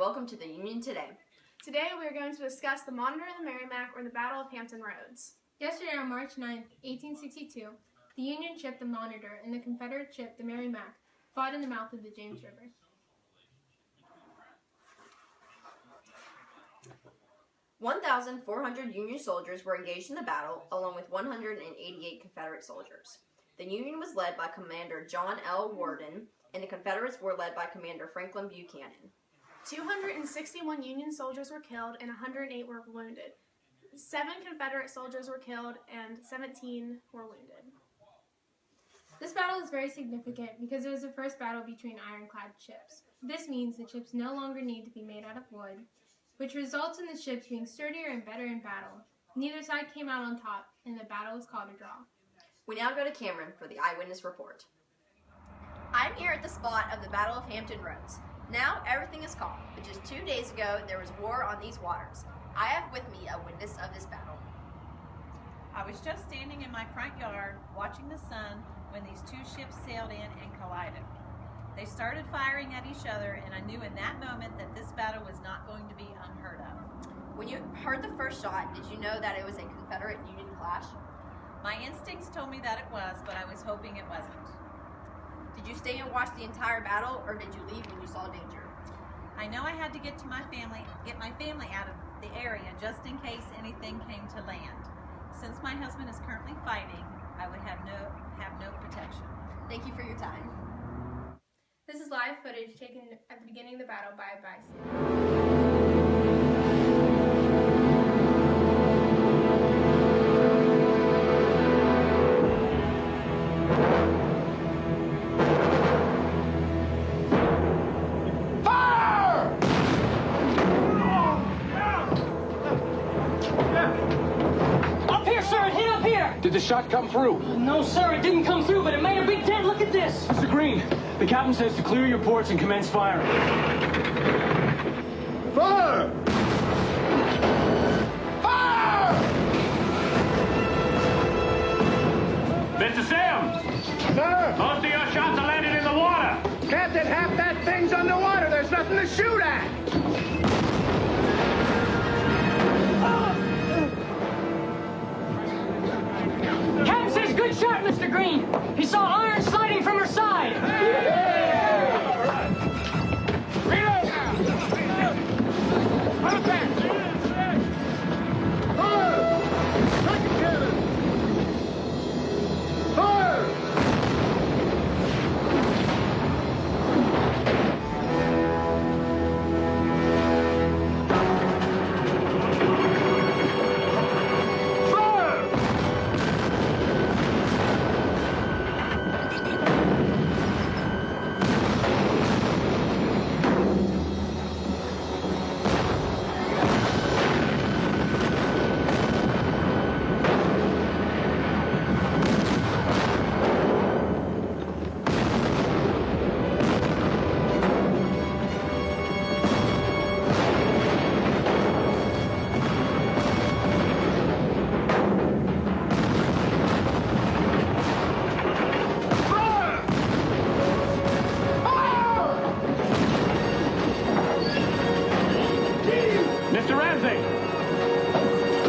welcome to the Union Today. Today we are going to discuss the Monitor and the Merrimac, or the Battle of Hampton Roads. Yesterday on March 9, 1862, the Union ship the Monitor and the Confederate ship the Merrimac fought in the mouth of the James River. "1,400 Union soldiers were engaged in the battle, along with 188 Confederate soldiers. The Union was led by Commander John L. Worden, and the Confederates were led by Commander Franklin Buchanan. 261 Union soldiers were killed and 108 were wounded. 7 Confederate soldiers were killed and 17 were wounded. This battle is very significant because it was the first battle between ironclad ships. This means the ships no longer need to be made out of wood, which results in the ships being sturdier and better in battle. Neither side came out on top, and the battle was called a draw. We now go to Cameron for the eyewitness report. I'm here at the spot of the Battle of Hampton Roads. Now everything is calm, but just 2 days ago there was war on these waters. I have with me a witness of this battle. I was just standing in my front yard watching the sun when these two ships sailed in and collided. They started firing at each other, and I knew in that moment that this battle was not going to be unheard of. When you heard the first shot, did you know that it was a Confederate-Union clash? My instincts told me that it was, but I was hoping it wasn't. Did you stay and watch the entire battle, or did you leave when you saw danger? I know I had to get my family out of the area just in case anything came to land. Since my husband is currently fighting, I would have no protection. Thank you for your time. This is live footage taken at the beginning of the battle by a bystander. Did the shot come through? No, sir, it didn't come through, but it made a big dent. Look at this. Mr. Green, the captain says to clear your ports and commence firing. Fire! Fire! Mr. Sims! Sir! Most of your shots are landing in the water! Captain, half that thing's underwater. There's nothing to shoot at. Captain says good shot, Mr. Green. He saw iron sliding from her side. Reload! Out back! Fire! Second cannon! Fire!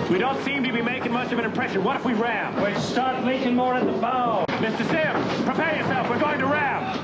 We don't seem to be making much of an impression. What if we ram? Wait, start making more at the bow. Mr. Sims, prepare yourself. We're going to ram.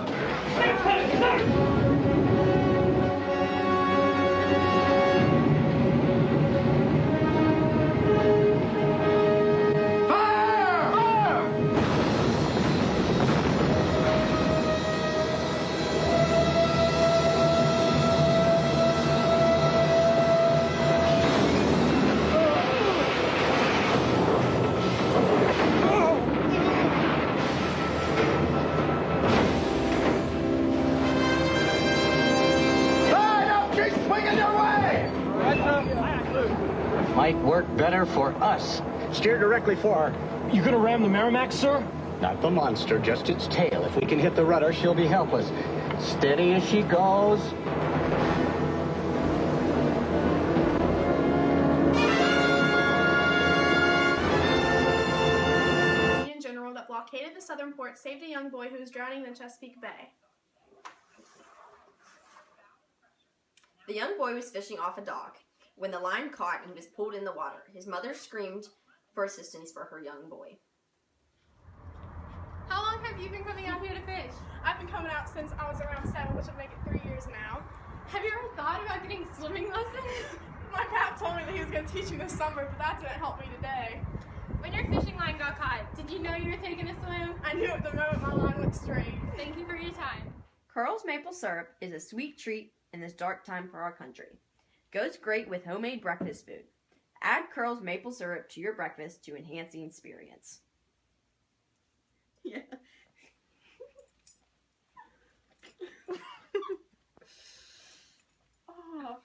Might work better for us. Steer directly for her. You gonna ram the Merrimac, sir? Not the monster, just its tail. If we can hit the rudder, she'll be helpless. Steady as she goes. Union general that blockaded the southern port saved a young boy who was drowning in the Chesapeake Bay. The young boy was fishing off a dock when the line caught and he was pulled in the water. His mother screamed for assistance for her young boy. How long have you been coming out here to fish? I've been coming out since I was around 7, which would make it 3 years now. Have you ever thought about getting swimming lessons? My pap told me that he was going to teach me this summer, but that didn't help me today. When your fishing line got caught, did you know you were taking a swim? I knew at the moment my line went straight. Thank you for your time. Curl's maple syrup is a sweet treat in this dark time for our country. Goes great with homemade breakfast food. Add Curl's maple syrup to your breakfast to enhance the experience. Yeah. Oh.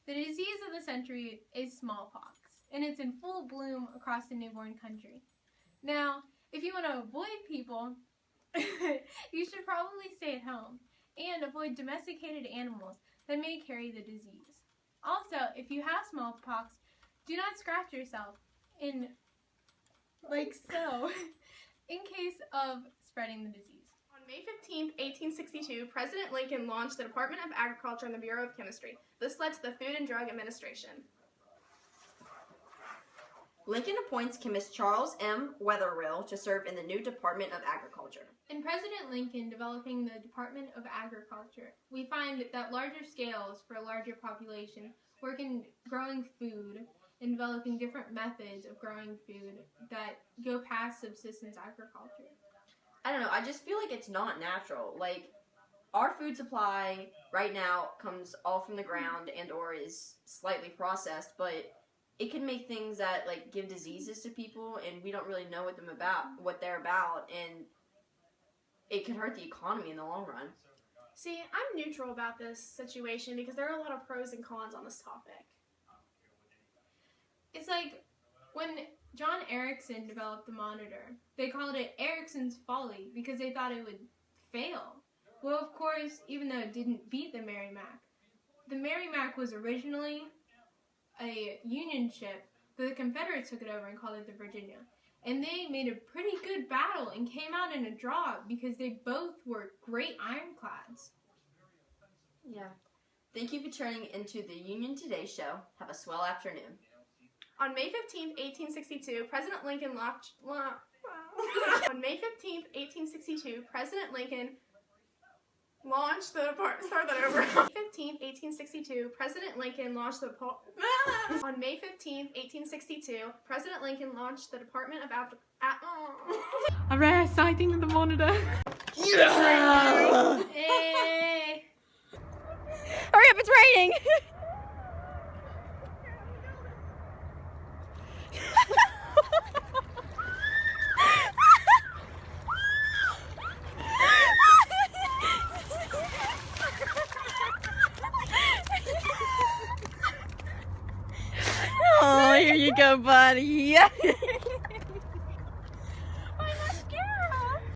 The disease of the century is smallpox, and it's in full bloom across the newborn country. Now, if you want to avoid people, you should probably stay at home and avoid domesticated animals that may carry the disease. Also, if you have smallpox, do not scratch yourself like so in case of spreading the disease. On May 15, 1862, President Lincoln launched the Department of Agriculture and the Bureau of Chemistry. This led to the Food and Drug Administration. Lincoln appoints chemist Charles M. Wetherill to serve in the new Department of Agriculture. In President Lincoln developing the Department of Agriculture, we find that larger scales for a larger population work in growing food and developing different methods of growing food that go past subsistence agriculture. I don't know, I just feel like it's not natural. Like, our food supply right now comes all from the ground and or is slightly processed, but it can make things that like give diseases to people and we don't really know what they're about, and it could hurt the economy in the long run. See, I'm neutral about this situation because there are a lot of pros and cons on this topic. It's like when John Ericsson developed the monitor, they called it Ericsson's Folly because they thought it would fail. Well, of course, even though it didn't beat the the Merrimack was originally a Union ship, but the Confederates took it over and called it the Virginia. And they made a pretty good battle and came out in a draw because they both were great ironclads. Yeah. Thank you for tuning into the Union Today show. Have a swell afternoon. On May 15, 1862, President Lincoln launched... On May 15, 1862, President Lincoln launched the Department... Start that over. On May 15, 1862, President Lincoln launched the... On May 15, 1862, President Lincoln launched the Department of A rare sighting of the monitor. Yeah! Hey! Hurry up, it's raining! Oh, here you go, buddy. Yeah.